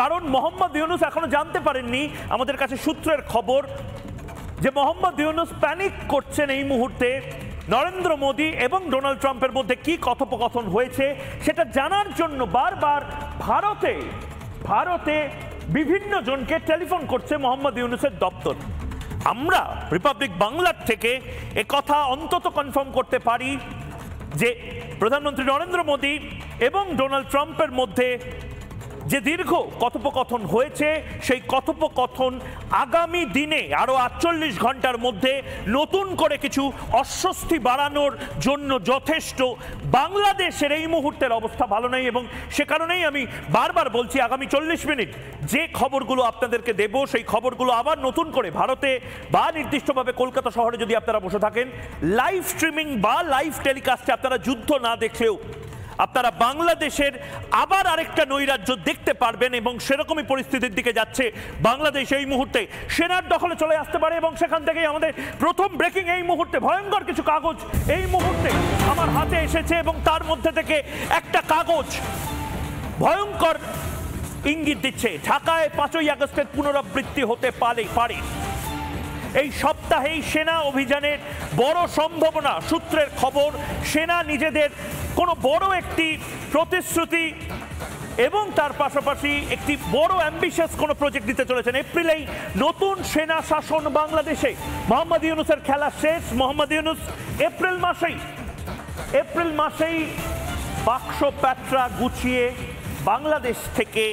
কারণ মোহাম্মদ ইউনূস এখনো জানতে পারেননি, আমাদের কাছে সূত্রের খবর যে মোহাম্মদ ইউনূস প্যানিক করছেন এই মুহূর্তে। নরেন্দ্র মোদী এবং ডোনাল্ড ট্রাম্পের মধ্যে কি কথোপকথন হয়েছে সেটা জানার জন্য বারবার ভারতে বিভিন্ন জনকে টেলিফোন করছে মোহাম্মদ ইউনূসের দপ্তর। আমরা রিপাবলিক বাংলার থেকে একথা অন্তত কনফার্ম করতে পারি যে প্রধানমন্ত্রী নরেন্দ্র মোদী এবং ডোনাল্ড ট্রাম্পের মধ্যে যে দীর্ঘ কথোপকথন হয়েছে সেই কথোপকথন আগামী দিনে আরো 48 ঘন্টার মধ্যে নতুন করে কিছু অস্বস্তি বাড়ানোর জন্য যথেষ্ট। বাংলাদেশের এই মুহূর্তের অবস্থা ভালো নেই এবং সে কারণেই আমি বারবার বলছি আগামী 40 মিনিট যে খবরগুলো আপনাদেরকে দেব সেই খবরগুলো আবার নতুন করে ভারতে বা নির্দিষ্টভাবে কলকাতা শহরে যদি আপনারা বসে থাকেন লাইভ স্ট্রিমিং বা লাইভ টেলিকাস্টে আপনারা যুদ্ধ না দেখলেও আপনারা বাংলাদেশের আবার আরেকটা নৈরাজ্য দেখতে পারবেন এবং সেরকমই পরিস্থিতির দিকে যাচ্ছে বাংলাদেশ। এই মুহূর্তে সেনার দখলে চলে আসতে পারে এবং সেখান থেকেই আমাদের প্রথম ব্রেকিং এই মুহূর্তে ভয়ঙ্কর কিছু কাগজ এই মুহূর্তে আমার হাতে এসেছে এবং তার মধ্যে থেকে একটা কাগজ ভয়ঙ্কর ইঙ্গিত দিচ্ছে ঢাকায় 5ই আগস্টের পুনরাবৃত্তি হতে পারে। এই সপ্তাহেই সেনা অভিযানের বড় সম্ভাবনা। সূত্রের খবর সেনা নিজেদের কোনো বড় একটি প্রতিশ্রুতি এবং তার পাশাপাশি একটি বড় অ্যাম্বিশাস কোনো প্রজেক্ট দিতে চলেছেন। এপ্রিলেই নতুন সেনা শাসন বাংলাদেশে। মোহাম্মদ ইউনূসের খেলা শেষ। মোহাম্মদ ইউনূস এপ্রিল মাসেই বাক্স প্যাট্রা গুছিয়ে বাংলাদেশ থেকে